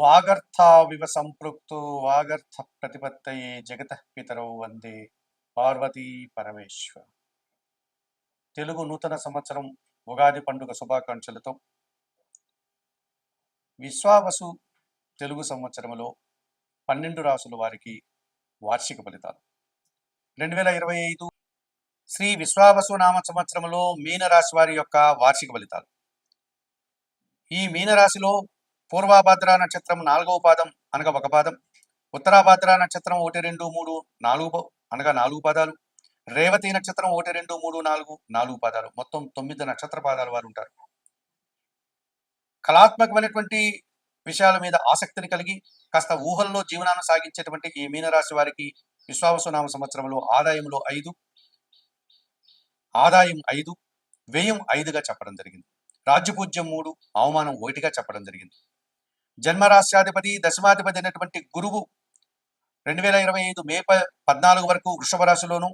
వాగర్థావివ సంపృక్తో వాగర్థ ప్రతిపత్తయే జగతః పితరౌ వందే పార్వతీ పరమేశ్వర. తెలుగు నూతన సంవత్సరం ఉగాది పండుగ శుభాకాంక్షలతో విశ్వావసు తెలుగు సంవత్సరంలో 12 రాసుల వారికి వార్షిక ఫలితాలు 2025 శ్రీ విశ్వావసు నామ సంవత్సరంలో మీనరాశి వారి యొక్క వార్షిక ఫలితాలు. ఈ మీనరాశిలో పూర్వాభాద్ర నక్షత్రం 4వ పాదం అనగా 1 పాదం, ఉత్తరాభాద్ర నక్షత్రం 1, 2, 3, 4 అనగా 4 పాదాలు, రేవతి నక్షత్రం 1, 2, 3, 4, 4 పాదాలు, మొత్తం 9 నక్షత్ర పాదాల వారు ఉంటారు. కళాత్మకమైనటువంటి విషయాల మీద ఆసక్తిని కలిగి కాస్త ఊహల్లో జీవనాన్ని సాగించేటువంటి ఈ మీనరాశి వారికి విశ్వావసు నామ సంవత్సరంలో ఆదాయం 5, వ్యయం 5గా చెప్పడం జరిగింది. రాజ్యపూజ్యం 3, అవమానం 1గా చెప్పడం జరిగింది. జన్మరాశ్యాధిపతి దశమాధిపతి అయినటువంటి గురువు 2025 మే 14 వరకు వృషభ రాశిలోను,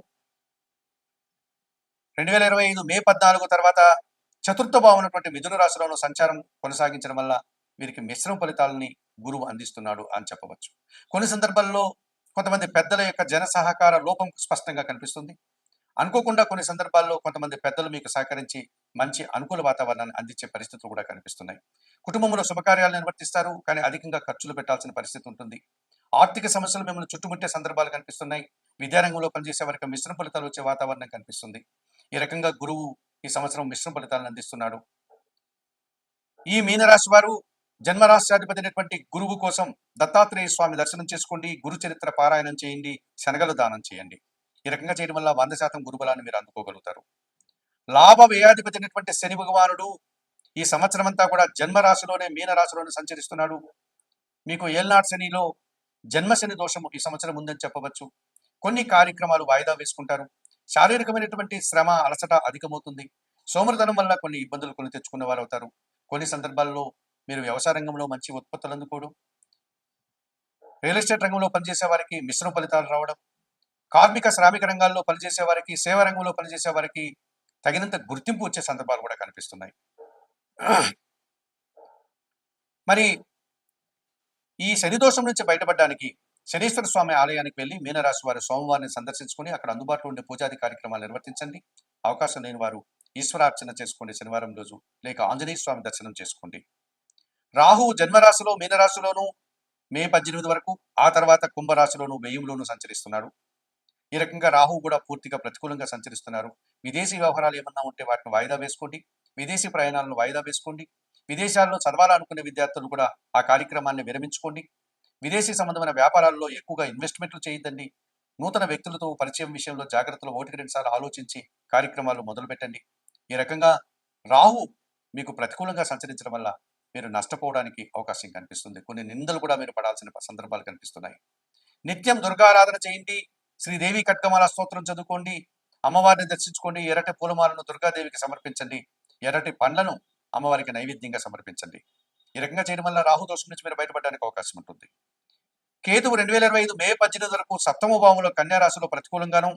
2025 మే 14 తర్వాత చతుర్థ భావమైనటువంటి మిథున రాశిలోను సంచారం కొనసాగించడం వల్ల వీరికి మిశ్రమ ఫలితాలని గురువు అందిస్తున్నాడు అని చెప్పవచ్చు. కొన్ని సందర్భాల్లో కొంతమంది పెద్దల యొక్క జన సహకార లోపం స్పష్టంగా కనిపిస్తుంది. అనుకోకుండా కొన్ని సందర్భాల్లో కొంతమంది పెద్దలు మీకు సహకరించి మంచి అనుకూల వాతావరణాన్ని అందించే పరిస్థితులు కూడా కనిపిస్తున్నాయి. కుటుంబంలో శుభకార్యాలు నిర్వర్తిస్తారు, కానీ అధికంగా ఖర్చులు పెట్టాల్సిన పరిస్థితి ఉంటుంది. ఆర్థిక సమస్యలు మిమ్మల్ని చుట్టుముట్టే సందర్భాలు కనిపిస్తున్నాయి. విద్యారంగంలో పనిచేసే వారికి మిశ్రమ ఫలితాలు వచ్చే వాతావరణం కనిపిస్తుంది. ఈ రకంగా గురువు ఈ సంవత్సరం మిశ్రమ ఫలితాలను అందిస్తున్నాడు. ఈ మీనరాశి వారు జన్మరాశ్యాధిపతి అయినటువంటి గురువు కోసం దత్తాత్రేయ స్వామి దర్శనం చేసుకోండి, గురు చరిత్ర పారాయణం చేయండి, శనగలు దానం చేయండి. ఈ రకంగా చేయడం వల్ల 100% గురుబలాన్ని మీరు అందుకోగలుగుతారు. లాభ వ్యయాధిపతి అయినటువంటి శని భగవానుడు ఈ సంవత్సరం అంతా కూడా జన్మరాశిలోనే మీనరాశిలోనే సంచరిస్తున్నాడు. మీకు ఏల్నాటి శనిలో జన్మశని దోషం ఈ సంవత్సరం ఉందని చెప్పవచ్చు. కొన్ని కార్యక్రమాలు వాయిదా వేసుకుంటారు. శారీరకమైనటువంటి శ్రమ అలసట అధికమవుతుంది. సోమరితనం వల్ల కొన్ని ఇబ్బందులు కొని తెచ్చుకున్న వారు అవుతారు. కొన్ని సందర్భాల్లో మీరు వ్యవసాయ రంగంలో మంచి ఉత్పత్తులు అందుకోవడం, రియల్ ఎస్టేట్ రంగంలో పనిచేసే వారికి మిశ్రమ ఫలితాలు రావడం, కార్మిక శ్రామిక రంగాల్లో పనిచేసే వారికి, సేవా రంగంలో పనిచేసే వారికి తగినంత గుర్తింపు వచ్చే సందర్భాలు కూడా కనిపిస్తున్నాయి. మరి ఈ శని దోషం నుంచి బయటపడడానికి శనీశ్వర స్వామి ఆలయానికి వెళ్ళి మీనరాశి వారు సోమవారిని సందర్శించుకుని అక్కడ అందుబాటులో ఉండే పూజాది కార్యక్రమాలు నిర్వర్తించండి. అవకాశం లేని వారు ఈశ్వరార్చన చేసుకోండి శనివారం రోజు, లేక ఆంజనేయ స్వామి దర్శనం చేసుకోండి. రాహు జన్మరాశిలో మీనరాశిలోను మే 18 వరకు, ఆ తర్వాత కుంభరాశిలోను వ్యయంలోను సంచరిస్తున్నాడు. ఈ రకంగా రాహు కూడా పూర్తిగా ప్రతికూలంగా సంచరిస్తున్నారు. విదేశీ వ్యవహారాలు ఏమన్నా ఉంటే వాటిని వాయిదా వేసుకోండి. విదేశీ ప్రయాణాలను వాయిదా వేసుకోండి. విదేశాల్లో చదవాలనుకునే విద్యార్థులు కూడా ఆ కార్యక్రమాన్ని విరమించుకోండి. విదేశీ సంబంధమైన వ్యాపారాల్లో ఎక్కువగా ఇన్వెస్ట్మెంట్లు చేయొద్దండి. నూతన వ్యక్తులతో పరిచయం విషయంలో జాగ్రత్తలు 1-2 సార్లు ఆలోచించి కార్యక్రమాలు మొదలుపెట్టండి. ఈ రకంగా రాహు మీకు ప్రతికూలంగా సంచరించడం వల్ల మీరు నష్టపోవడానికి అవకాశం కనిపిస్తుంది. కొన్ని నిందలు కూడా మీరు పడాల్సిన సందర్భాలు కనిపిస్తున్నాయి. నిత్యం దుర్గారాధన చేయండి. శ్రీదేవి కట్కమాల స్తోత్రం చదువుకోండి. అమ్మవారిని దర్శించుకోండి. ఎర్రటి పూలమాలను దుర్గాదేవికి సమర్పించండి. ఎర్రటి పండ్లను అమ్మవారికి నైవేద్యంగా సమర్పించండి. ఈ రకంగా చేయడం వల్ల రాహు దోషం నుంచి మీరు బయటపడడానికి అవకాశం ఉంటుంది. కేతువు 2025 మే 18 వరకు సప్తమ భావంలో కన్యా రాశిలో ప్రతికూలంగాను,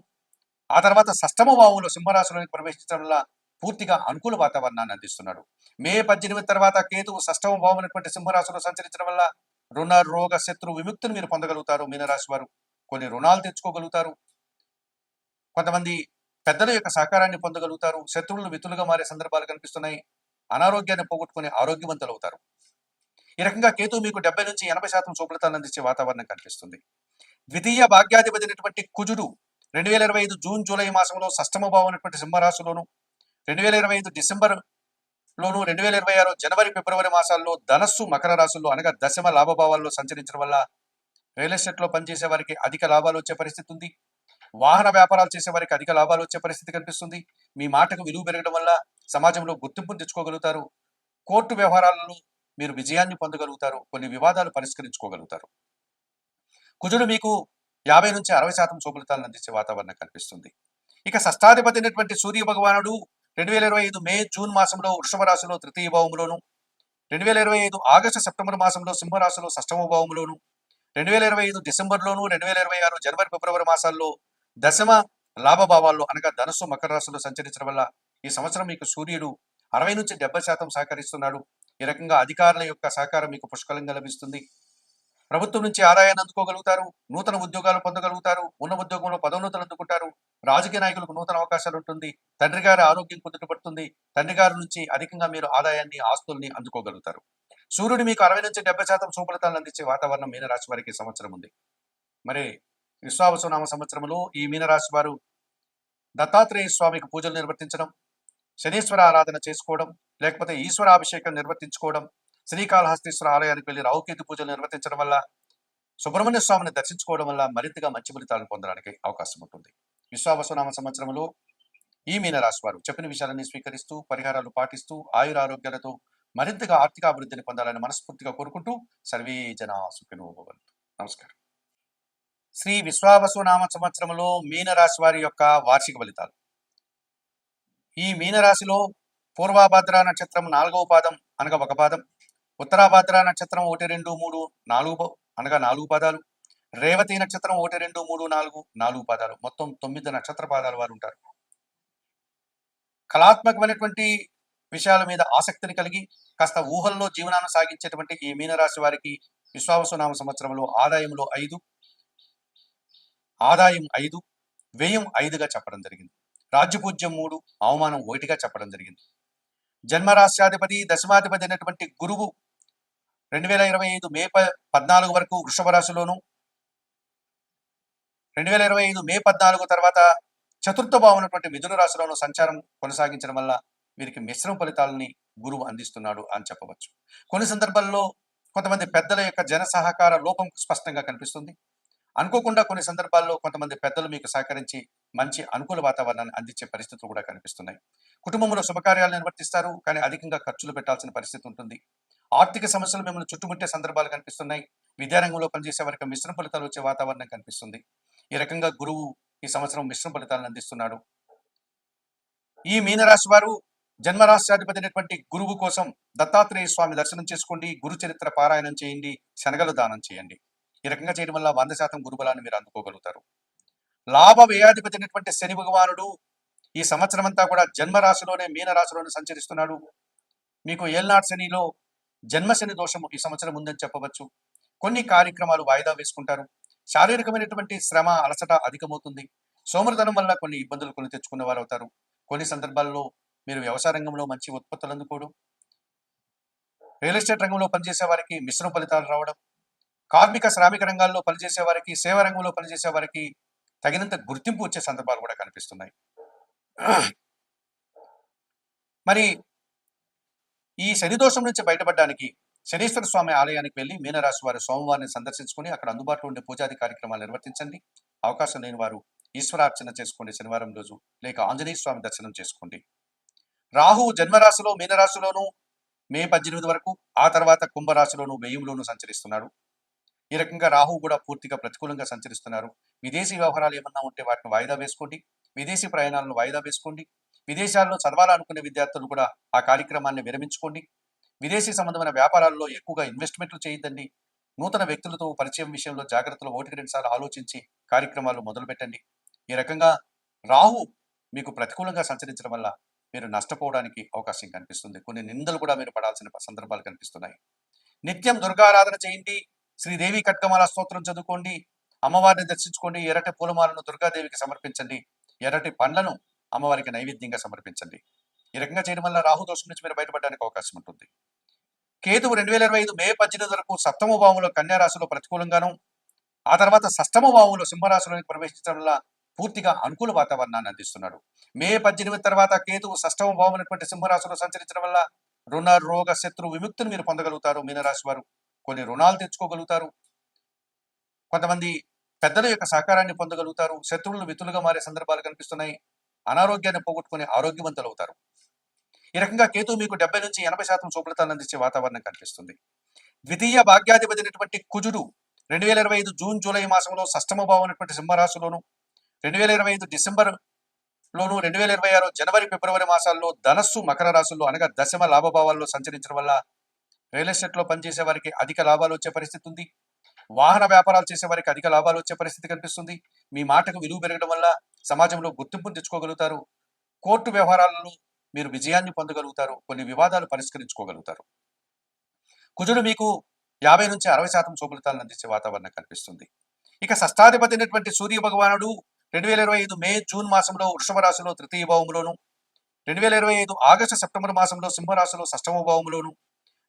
ఆ తర్వాత షష్టమ భావంలో సింహరాశిలోకి ప్రవేశించడం వల్ల పూర్తిగా అనుకూల వాతావరణాన్ని అందిస్తున్నాడు. మే 18 తర్వాత కేతువు షష్టమ భావం అనేటువంటి సింహరాశిలో సంచరించడం వల్ల రుణ రోగ శత్రు విముక్తిని మీరు పొందగలుగుతారు. మీనరాశి వారు కొన్ని రుణాలు తెచ్చుకోగలుగుతారు. కొంతమంది పెద్దల యొక్క సహకారాన్ని పొందగలుగుతారు. శత్రువులు మిత్రులుగా మారే సందర్భాలు కనిపిస్తున్నాయి. అనారోగ్యాన్ని పోగొట్టుకుని ఆరోగ్యవంతులు అవుతారు. ఈ రకంగా కేతు మీకు 70 నుంచి 80% శుభ్రతను అందించే వాతావరణం కనిపిస్తుంది. ద్వితీయ భాగ్యాధిపతి అయినటువంటి కుజుడు 2025 జూన్ జూలై మాసంలో షష్టమ భావం అనేటువంటి సింహరాశిలోను, 2025 డిసెంబర్ లోను, 2026 జనవరి ఫిబ్రవరి మాసాల్లో ధనస్సు మకర రాశుల్లో అనగా దశమ లాభభావాల్లో సంచరించడం వల్ల రియల్ ఎస్టేట్ లో పనిచేసే వారికి అధిక లాభాలు వచ్చే పరిస్థితి ఉంది. వాహన వ్యాపారాలు చేసే వారికి అధిక లాభాలు వచ్చే పరిస్థితి కనిపిస్తుంది. మీ మాటకు విలువ పెరగడం వల్ల సమాజంలో గుర్తింపును తెచ్చుకోగలుగుతారు. కోర్టు వ్యవహారాలలో మీరు విజయాన్ని పొందగలుగుతారు. కొన్ని వివాదాలు పరిష్కరించుకోగలుగుతారు. కుజుడు మీకు 50 నుంచి 60% శుభఫలితాలను అందించే వాతావరణం కనిపిస్తుంది. ఇక షష్టాధిపతి అయినటువంటి సూర్య భగవానుడు 2025 మే జూన్ మాసంలో వృషభ రాశిలో తృతీయ భావంలోను, 2025 ఆగస్టు సెప్టెంబర్ మాసంలో సింహరాశిలో షష్టమ భావంలోను, 2025 డిసెంబర్లోను, 2026 జనవరి ఫిబ్రవరి మాసాల్లో దశమ లాభభావాల్లో అనగా ధనుస్సు మకర రాశిలో సంచరించడం వల్ల ఈ సంవత్సరం మీకు సూర్యుడు 60 నుంచి 70% సహకరిస్తున్నాడు. ఈ రకంగా అధికారుల యొక్క సహకారం మీకు పుష్కలంగా లభిస్తుంది. ప్రభుత్వం నుంచి ఆదాయాన్ని అందుకోగలుగుతారు. నూతన ఉద్యోగాలు పొందగలుగుతారు. ఉన్న ఉద్యోగంలో పదోన్నతులు అందుకుంటారు. రాజకీయ నాయకులకు నూతన అవకాశాలు ఉంటుంది. తండ్రి గారి ఆరోగ్యం కుదుటపడుతుంది. తండ్రి గారి నుంచి అధికంగా మీరు ఆదాయాన్ని, ఆస్తుల్ని అందుకోగలుగుతారు. సూర్యుడు మీకు 60-70% శుభఫలితాలను అందించే వాతావరణం మీనరాశి వారికి ఈ సంవత్సరం ఉంది. మరి విశ్వావసునామ సంవత్సరంలో ఈ మీనరాశి వారు దత్తాత్రేయ స్వామికి పూజలు నిర్వర్తించడం, శనీశ్వర ఆరాధన చేసుకోవడం, లేకపోతే ఈశ్వరాభిషేకం నిర్వర్తించుకోవడం, శ్రీకాళహస్తీశ్వర ఆలయానికి వెళ్లి రావుకేతు పూజలు నిర్వర్తించడం వల్ల, సుబ్రహ్మణ్య స్వామిని దర్శించుకోవడం వల్ల మరింతగా మంచి ఫలితాలను పొందడానికి అవకాశం ఉంటుంది. విశ్వావసునామ సంవత్సరంలో ఈ మీనరాశి వారు చెప్పిన విషయాలన్నీ స్వీకరిస్తూ, పరిహారాలు పాటిస్తూ, ఆయురారోగ్యాలతో మరింతగా ఆర్థిక అభివృద్ధిని పొందాలని మనస్ఫూర్తిగా కోరుకుంటూ సర్వే జనా సుఖినో భవంతు. నమస్కారం. శ్రీ విశ్వావసునామ సంవత్సరంలో మీనరాశి వారి యొక్క వార్షిక ఫలితాలు. ఈ మీనరాశిలో పూర్వాభాద్ర నక్షత్రం 4వ పాదం అనగా 1 పాదం, ఉత్తరాభాద్ర నక్షత్రం 1, 2, 3, 4 అనగా 4 పాదాలు, రేవతి నక్షత్రం 1, 2, 3, 4, 4 పాదాలు, మొత్తం 9 నక్షత్ర పాదాల వారు ఉంటారు. కళాత్మకమైనటువంటి విషయాల మీద ఆసక్తిని కలిగి కాస్త ఊహల్లో జీవనాన్ని సాగించేటువంటి ఈ మీనరాశి వారికి విశ్వావసునామ సంవత్సరంలో ఆదాయం 5, వ్యయం 5గా చెప్పడం జరిగింది. రాజ్యపూజ్యం 3, అవమానం 1గా చెప్పడం జరిగింది. జన్మరాశ్యాధిపతి దశమాధిపతి అయినటువంటి గురువు 2025 మే 14 వరకు వృషభ రాశిలోను, 2025 మే 14 తర్వాత చతుర్థ భావమైనటువంటి మిథున రాశిలోను సంచారం కొనసాగించడం వల్ల వీరికి మిశ్రమ ఫలితాలని గురువు అందిస్తున్నాడు అని చెప్పవచ్చు. కొన్ని సందర్భాల్లో కొంతమంది పెద్దల యొక్క జన సహకార లోపం స్పష్టంగా కనిపిస్తుంది. అనుకోకుండా కొన్ని సందర్భాల్లో కొంతమంది పెద్దలు మీకు సహకరించి మంచి అనుకూల వాతావరణాన్ని అందించే పరిస్థితులు కూడా కనిపిస్తున్నాయి. కుటుంబంలో శుభకార్యాలు నిర్వర్తిస్తారు, కానీ అధికంగా ఖర్చులు పెట్టాల్సిన పరిస్థితి ఉంటుంది. ఆర్థిక సమస్యలు మిమ్మల్ని చుట్టుముట్టే సందర్భాలు కనిపిస్తున్నాయి. విద్యారంగంలో పనిచేసే వారికి మిశ్రమ ఫలితాలు వచ్చే వాతావరణం కనిపిస్తుంది. ఈ రకంగా గురువు ఈ సంవత్సరం మిశ్రమ ఫలితాలను అందిస్తున్నాడు. ఈ మీనరాశి వారు జన్మరాశ్యాధిపతి అయినటువంటి గురువు కోసం దత్తాత్రేయ స్వామి దర్శనం చేసుకోండి, గురు చరిత్ర పారాయణం చేయండి, శనగలు దానం చేయండి. ఈ రకంగా చేయడం వల్ల 100% గురుబలాన్ని మీరు అందుకోగలుగుతారు. లాభ వ్యయాధిపతి అయినటువంటి శని భగవానుడు ఈ సంవత్సరం అంతా కూడా జన్మరాశిలోనే మీనరాశిలోనే సంచరిస్తున్నాడు. మీకు ఏల్నాడు శనిలో జన్మశని దోషము ఈ సంవత్సరం ఉందని చెప్పవచ్చు. కొన్ని కార్యక్రమాలు వాయిదా వేసుకుంటారు. శారీరకమైనటువంటి శ్రమ, అలసట అధికమవుతుంది. సోమరితనం వల్ల కొన్ని ఇబ్బందులు కొని తెచ్చుకున్న వారు అవుతారు. కొన్ని సందర్భాల్లో మీరు వ్యవసాయ రంగంలో మంచి ఉత్పత్తులు అందుకోవడం, రియల్ ఎస్టేట్ రంగంలో పనిచేసే వారికి మిశ్రమ ఫలితాలు రావడం, కార్మిక శ్రామిక రంగాల్లో పనిచేసే వారికి, సేవా రంగంలో పనిచేసే వారికి తగినంత గుర్తింపు వచ్చే సందర్భాలు కూడా కనిపిస్తున్నాయి. మరి ఈ శని దోషం నుంచి బయటపడడానికి శనీశ్వర స్వామి ఆలయానికి వెళ్లి మీనరాశి వారు సోమవారిని సందర్శించుకుని అక్కడ అందుబాటులో ఉండే పూజాది కార్యక్రమాలు నిర్వర్తించండి. అవకాశం లేని వారు ఈశ్వరార్చన చేసుకోండి శనివారం రోజు, లేక ఆంజనేయ స్వామి దర్శనం చేసుకోండి. రాహు జన్మరాశిలో మీనరాశిలోను మే 18 వరకు, ఆ తర్వాత కుంభరాశిలోను వ్యయంలోను సంచరిస్తున్నాడు. ఈ రకంగా రాహు కూడా పూర్తిగా ప్రతికూలంగా సంచరిస్తున్నారు. విదేశీ వ్యవహారాలు ఏమన్నా ఉంటే వాటిని వాయిదా వేసుకోండి. విదేశీ ప్రయాణాలను వాయిదా వేసుకోండి. విదేశాల్లో చదవాలనుకునే విద్యార్థులు కూడా ఆ కార్యక్రమాన్ని విరమించుకోండి. విదేశీ సంబంధమైన వ్యాపారాల్లో ఎక్కువగా ఇన్వెస్ట్మెంట్లు చేయొద్దండి. నూతన వ్యక్తులతో పరిచయం విషయంలో జాగ్రత్తలు 1-2 సార్లు ఆలోచించి కార్యక్రమాలు మొదలు పెట్టండి. ఈ రకంగా రాహు మీకు ప్రతికూలంగా సంచరించడం వల్ల మీరు నష్టపోవడానికి అవకాశం కనిపిస్తుంది. కొన్ని నిందలు కూడా మీరు పడాల్సిన సందర్భాలు కనిపిస్తున్నాయి. నిత్యం దుర్గారాధన చేయండి. శ్రీదేవి ఖడ్గమాల స్తోత్రం చదువుకోండి. అమ్మవారిని దర్శించుకోండి. ఎర్రటి పూలమాలను దుర్గాదేవికి సమర్పించండి. ఎర్రటి పండ్లను అమ్మవారికి నైవేద్యంగా సమర్పించండి. ఈ రకంగా చేయడం వల్ల రాహు దోషం నుంచి మీరు బయటపడడానికి అవకాశం ఉంటుంది. కేతువు 2025 మే 18 వరకు 7వ భావంలో కన్యా రాశిలో ప్రతికూలంగాను, ఆ తర్వాత 6వ భావంలో సింహరాశిలోకి ప్రవేశించడం వల్ల పూర్తిగా అనుకూల వాతావరణాన్ని అందిస్తున్నాడు. మే 18 తర్వాత కేతువు 6వ భావం అయినటువంటి సింహరాశిలో సంచరించడం వల్ల రుణ, రోగ, శత్రు విముక్తిని మీరు పొందగలుగుతారు. మీనరాశి వారు కొన్ని రుణాలు తెచ్చుకోగలుగుతారు. కొంతమంది పెద్దల యొక్క సహకారాన్ని పొందగలుగుతారు. శత్రువులు మిత్రులుగా మారే సందర్భాలు కనిపిస్తున్నాయి. అనారోగ్యాన్ని పోగొట్టుకుని ఆరోగ్యవంతులు అవుతారు. ఈ రకంగా కేతు మీకు 70-80% శుభ్రతను అందించే వాతావరణం కనిపిస్తుంది. ద్వితీయ భాగ్యాధిపతి అయినటువంటి కుజుడు 2025 జూన్ జూలై మాసంలో 6వ భావం అయినటువంటి సింహరాశిలోను, 2025 డిసెంబర్ లోను, 2026 జనవరి ఫిబ్రవరి మాసాల్లో ధనస్సు మకర రాశుల్లో అనగా దశమ లాభభావాల్లో సంచరించడం వల్ల రియల్ ఎస్టేట్ లో పనిచేసే వారికి అధిక లాభాలు వచ్చే పరిస్థితి ఉంది. వాహన వ్యాపారాలు చేసే వారికి అధిక లాభాలు వచ్చే పరిస్థితి కనిపిస్తుంది. మీ మాటకు విలువ పెరగడం వల్ల సమాజంలో గుర్తింపును తెచ్చుకోగలుగుతారు. కోర్టు వ్యవహారాలలో మీరు విజయాన్ని పొందగలుగుతారు. కొన్ని వివాదాలు పరిష్కరించుకోగలుగుతారు. కుజుడు మీకు 50-60% శుభఫలితాలను అందించే వాతావరణం కనిపిస్తుంది. ఇక షష్టాధిపతి అయినటువంటి సూర్య భగవానుడు 2025 మే జూన్ మాసంలో వృషభ రాశిలో తృతీయ భావంలోను, 2025 ఆగస్టు సెప్టెంబర్ మాసంలో సింహరాశిలో షష్టమ భావంలోను,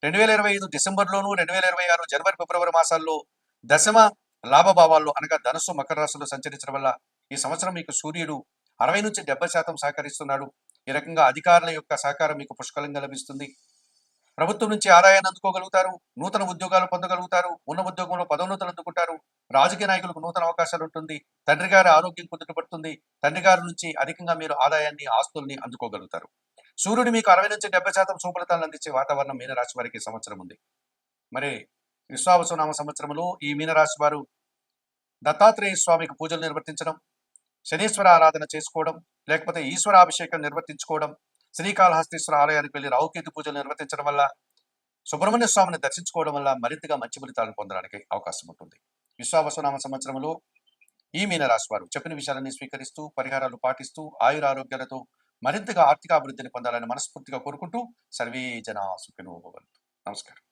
2025 డిసెంబర్లోను, 2026 జనవరి ఫిబ్రవరి మాసాల్లో దశమ లాభభావాల్లో అనగా ధనుస్సు మకర రాశిలో సంచరించడం వల్ల ఈ సంవత్సరం మీకు సూర్యుడు 60-70% సహకరిస్తున్నాడు. ఈ రకంగా అధికారుల యొక్క సహకారం మీకు పుష్కలంగా లభిస్తుంది. ప్రభుత్వం నుంచి ఆదాయాన్ని అందుకోగలుగుతారు, నూతన ఉద్యోగాలు పొందగలుగుతారు, ఉన్న ఉద్యోగంలో పదోన్నతులు అందుకుంటారు, రాజకీయ నాయకులకు నూతన అవకాశాలు ఉంటుంది, తండ్రి గారి ఆరోగ్యం కుదుటపడుతుంది, తండ్రి గారి నుంచి అధికంగా మీరు ఆదాయాన్ని ఆస్తుల్ని అందుకోగలుగుతారు. సూర్యుడు మీకు 60-70% శుభఫలితాలను అందించే వాతావరణం మీనరాశి వారికి ఈ సంవత్సరం ఉంది. మరి విశ్వావసునామ సంవత్సరంలో ఈ మీనరాశి వారు దత్తాత్రేయ స్వామికి పూజలు నిర్వర్తించడం, శనీశ్వర ఆరాధన చేసుకోవడం, లేకపోతే ఈశ్వరాభిషేకం నిర్వర్తించుకోవడం, శ్రీకాళహస్తీశ్వర ఆలయానికి వెళ్లి రాహుకేతు పూజలు నిర్వర్తించడం వల్ల, సుబ్రహ్మణ్య స్వామిని దర్శించుకోవడం వల్ల మరింతగా మంచి ఫలితాలను పొందడానికి అవకాశం ఉంటుంది. విశ్వావసునామ సంవత్సరంలో ఈ మీనరాశి వారు చెప్పిన విషయాలన్నీ స్వీకరిస్తూ పరిహారాలు పాటిస్తూ ఆయురారోగ్యాలతో మరింతగా ఆర్థిక అభివృద్ధిని పొందాలని మనస్ఫూర్తిగా కోరుకుంటూ సర్వే జనా సుఖినో భవంతు. నమస్కారం.